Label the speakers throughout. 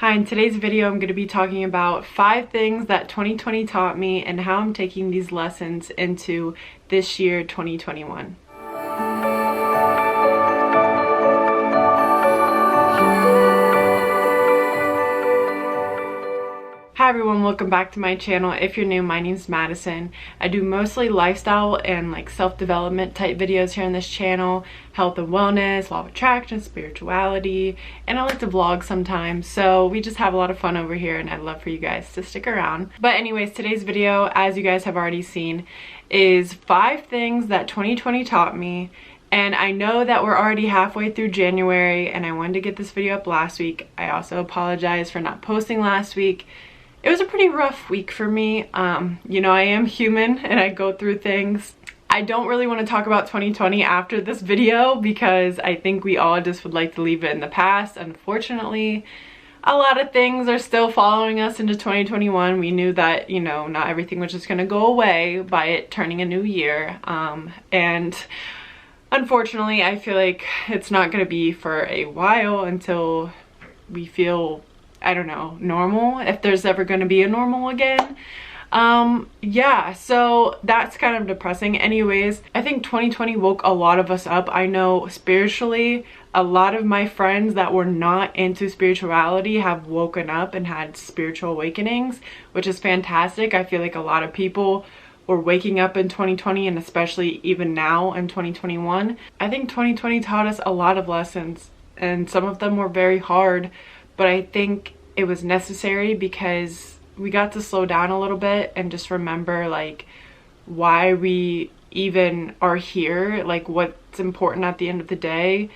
Speaker 1: Hi, in today's video I'm going to be talking about 5 things that 2020 taught me and how I'm taking these lessons into this year 2021. Hi everyone, welcome back to my channel. If you're new, my name's Madyson. I do mostly lifestyle and self-development type videos here on this channel, health and wellness, law of attraction, spirituality, and I like to vlog sometimes. So we just have a lot of fun over here and I'd love for you guys to stick around. But anyways, today's video, as you guys have already seen, is 5 things that 2020 taught me. And I know that we're already halfway through January and I wanted to get this video up last week. I also apologize for not posting last week. It was a pretty rough week for me. You know, I am human and I go through things. I don't really want to talk about 2020 after this video because I think we all just would like to leave it in the past. Unfortunately, a lot of things are still following us into 2021. We knew that, you know, not everything was just going to go away by it turning a new year. And unfortunately, I feel like it's not going to be for a while until we feel, I don't know, normal, if there's ever going to be a normal again. Yeah, so that's kind of depressing. Anyways, I think 2020 woke a lot of us up. I know spiritually, a lot of my friends that were not into spirituality have woken up and had spiritual awakenings, which is fantastic. I feel like a lot of people were waking up in 2020 and especially even now in 2021. I think 2020 taught us a lot of lessons and some of them were very hard. But I think it was necessary because we got to slow down a little bit and just remember why we even are here, what's important at the end of the day.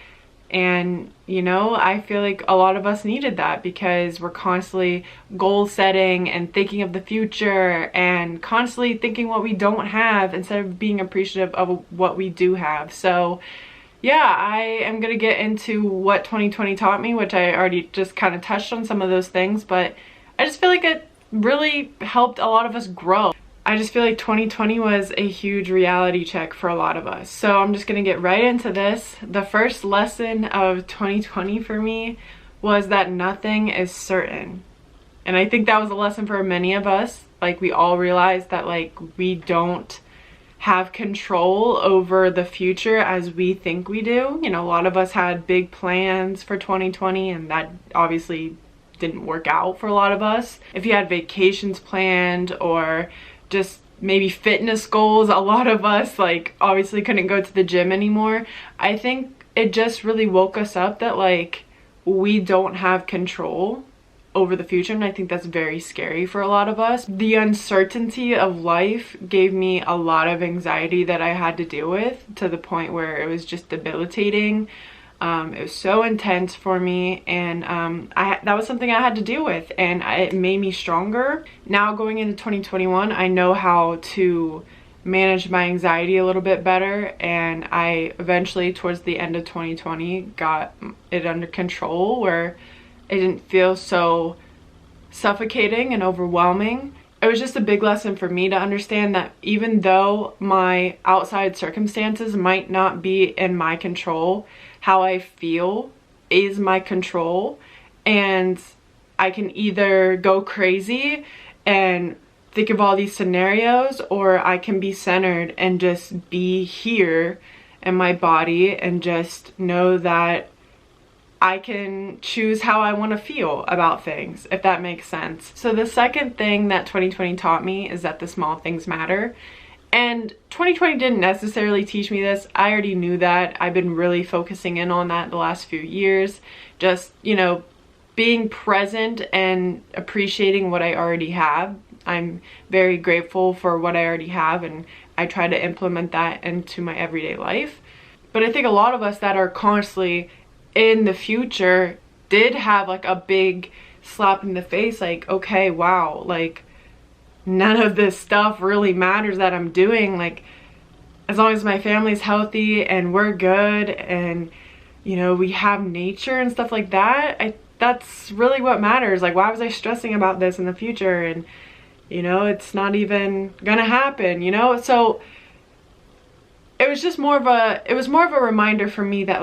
Speaker 1: And you know, I feel like a lot of us needed that because we're constantly goal setting and thinking of the future and constantly thinking what we don't have instead of being appreciative of what we do have. So yeah, I am going to get into what 2020 taught me, which I already just kind of touched on some of those things, but I just feel like it really helped a lot of us grow. I just feel like 2020 was a huge reality check for a lot of us. So I'm just going to get right into this. The first lesson of 2020 for me was that nothing is certain. And I think that was a lesson for many of us. We all realized that we don't have control over the future as we think we do. You know, a lot of us had big plans for 2020 and that obviously didn't work out for a lot of us. If you had vacations planned or just maybe fitness goals, a lot of us obviously couldn't go to the gym anymore. I think it just really woke us up that we don't have control over the future, and I think that's very scary for a lot of us. The uncertainty of life gave me a lot of anxiety that I had to deal with, to the point where it was just debilitating. It was so intense for me, and that was something I had to deal with, and it made me stronger. Now going into 2021, I know how to manage my anxiety a little bit better, and I eventually towards the end of 2020 got it under control where it didn't feel so suffocating and overwhelming. It was just a big lesson for me to understand that even though my outside circumstances might not be in my control, how I feel is my control. And I can either go crazy and think of all these scenarios, or I can be centered and just be here in my body and just know that I can choose how I want to feel about things, if that makes sense. So the second thing that 2020 taught me is that the small things matter. And 2020 didn't necessarily teach me this. I already knew that. I've been really focusing in on that the last few years. Just, you know, being present and appreciating what I already have. I'm very grateful for what I already have, and I try to implement that into my everyday life. But I think a lot of us that are constantly in the future did have a big slap in the face, okay, wow, none of this stuff really matters that I'm doing. As long as my family's healthy and we're good and, you know, we have nature and stuff like that, that's really what matters. Why was I stressing about this in the future? And, you know, it's not even gonna happen, you know? So it was just more of a reminder for me that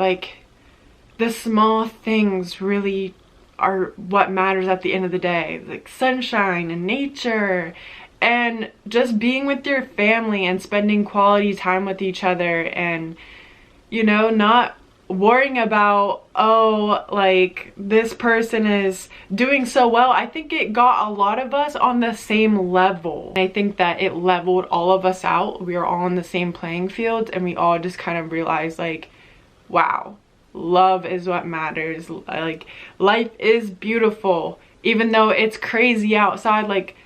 Speaker 1: the small things really are what matters at the end of the day. Like sunshine and nature and just being with your family and spending quality time with each other, and you know, not worrying about, oh, like this person is doing so well. I think it got a lot of us on the same level. I think that it leveled all of us out. We were all on the same playing field, and we all just kind of realized like, wow, love is what matters. Like life is beautiful. Even though it's crazy outside, like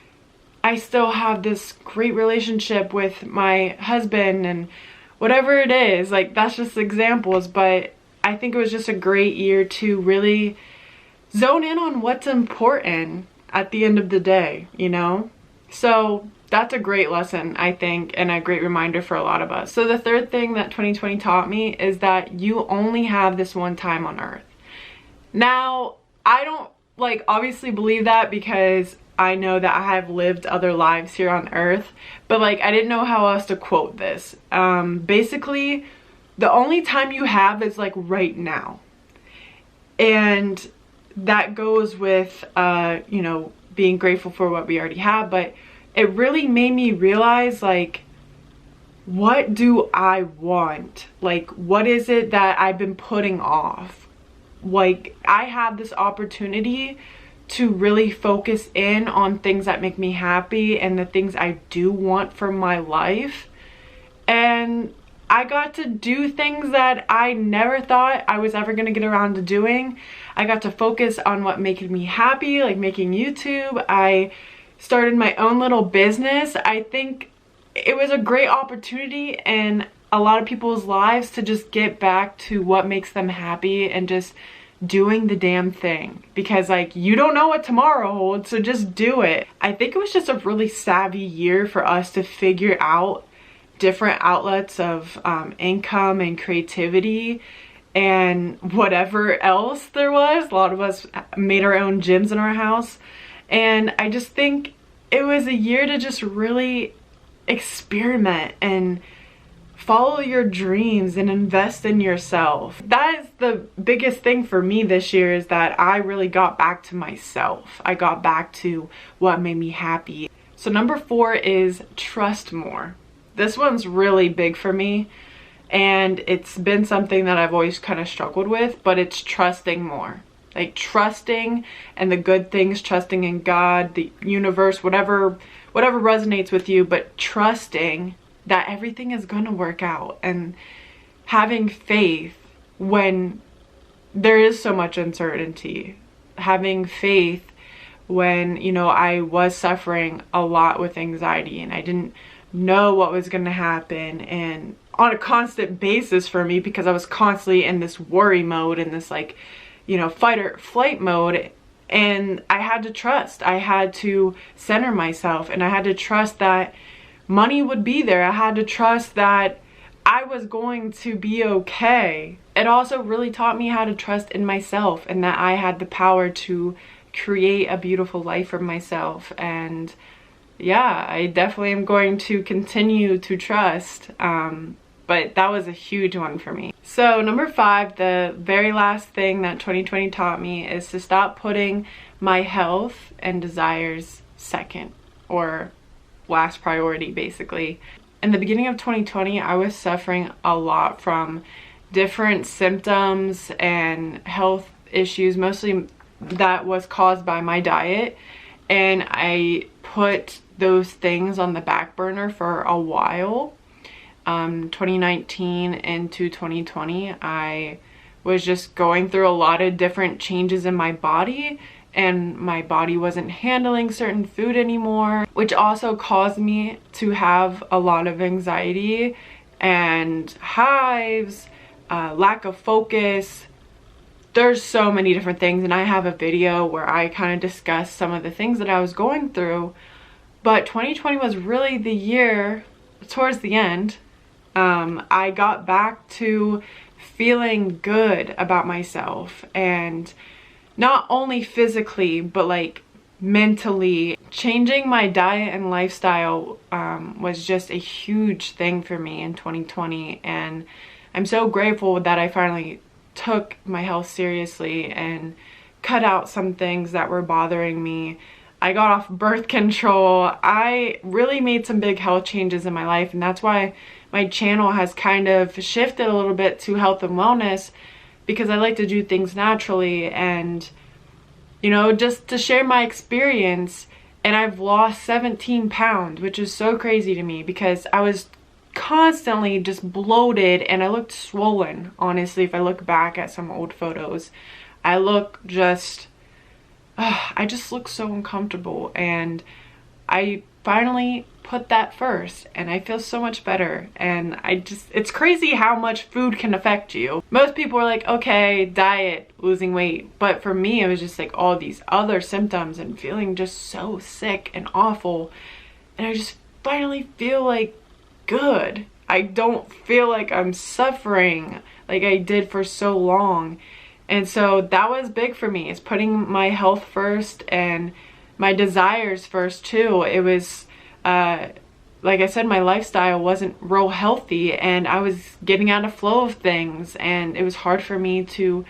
Speaker 1: I still have this great relationship with my husband and whatever it is. Like that's just examples, but I think it was just a great year to really zone in on what's important at the end of the day, you know? So that's a great lesson, I think, and a great reminder for a lot of us. So the third thing that 2020 taught me is that you only have this one time on earth. Now, I don't like obviously believe that, because I know that I have lived other lives here on earth, but like I didn't know how else to quote this. Basically, the only time you have is like right now. And that goes with, you know, being grateful for what we already have, but it really made me realize like, what do I want? Like, what is it that I've been putting off? Like, I have this opportunity to really focus in on things that make me happy and the things I do want for my life. And I got to do things that I never thought I was ever going to get around to doing. I got to focus on what made me happy, like making YouTube. I started my own little business. I think it was a great opportunity in a lot of people's lives to just get back to what makes them happy and just doing the damn thing, because like you don't know what tomorrow holds, so just do it. I think it was just a really savvy year for us to figure out different outlets of income and creativity and whatever else there was. A lot of us made our own gyms in our house, and I just think it was a year to just really experiment and follow your dreams and invest in yourself. That is the biggest thing for me this year, is that I really got back to myself. I got back to what made me happy. So number 4 is trust more. This one's really big for me, and it's been something that I've always kind of struggled with, but it's trusting more. Like trusting in the good things, trusting in God, the universe, whatever resonates with you, but trusting that everything is gonna work out, and having faith when there is so much uncertainty. Having faith when, you know, I was suffering a lot with anxiety and I didn't know what was gonna happen, and on a constant basis for me, because I was constantly in this worry mode and this like, you know, fight or flight mode. And I had to trust. I had to center myself, and I had to trust that money would be there. I had to trust that I was going to be okay. It also really taught me how to trust in myself, and that I had the power to create a beautiful life for myself. And yeah, I definitely am going to continue to trust. But that was a huge one for me. So number 5, the very last thing that 2020 taught me, is to stop putting my health and desires second, or last priority basically. In the beginning of 2020, I was suffering a lot from different symptoms and health issues, mostly that was caused by my diet, and I put those things on the back burner for a while. 2019 into 2020, I was just going through a lot of different changes in my body, and my body wasn't handling certain food anymore, which also caused me to have a lot of anxiety and hives, lack of focus. There's so many different things, and I have a video where I kind of discuss some of the things that I was going through. But 2020 was really the year, towards the end, I got back to feeling good about myself, and not only physically, but like mentally. Changing my diet and lifestyle was just a huge thing for me in 2020, and I'm so grateful that I finally took my health seriously and cut out some things that were bothering me. I got off birth control. I really made some big health changes in my life, and that's why my channel has kind of shifted a little bit to health and wellness, because I like to do things naturally and, you know, just to share my experience. And I've lost 17 pounds, which is so crazy to me because I was constantly just bloated and I looked swollen. Honestly, if I look back at some old photos, I look just, I just look so uncomfortable, and I finally put that first and I feel so much better. And it's crazy how much food can affect you. Most people are like, okay, diet, losing weight, but for me it was just like all these other symptoms and feeling just so sick and awful, and I just finally feel like good. I don't feel like I'm suffering like I did for so long. And so that was big for me, is putting my health first and my desires first too. It was like I said, my lifestyle wasn't real healthy and I was getting out of flow of things, and it was hard for me to,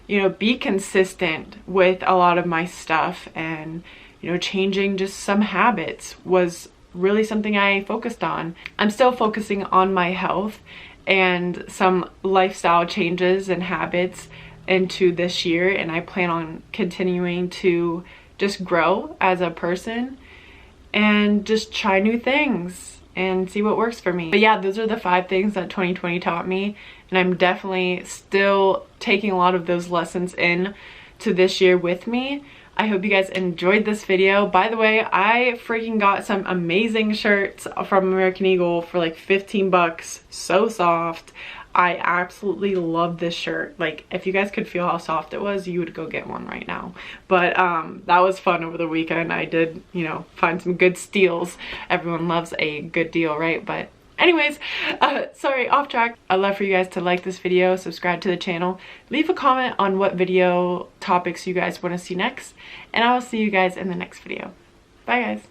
Speaker 1: you know, be consistent with a lot of my stuff. And, you know, changing just some habits was really something I focused on. I'm still focusing on my health and some lifestyle changes and habits into this year, and I plan on continuing to just grow as a person and just try new things and see what works for me. But yeah, those are the 5 things that 2020 taught me, and I'm definitely still taking a lot of those lessons in to this year with me. I hope you guys enjoyed this video. By the way, I freaking got some amazing shirts from American Eagle for like 15 bucks. So soft. I absolutely love this shirt. Like, if you guys could feel how soft it was, you would go get one right now. But that was fun over the weekend. I did, you know, find some good steals. Everyone loves a good deal, right? But anyways, sorry, off track. I'd love for you guys to like this video, subscribe to the channel, leave a comment on what video topics you guys want to see next, and I will see you guys in the next video. Bye guys.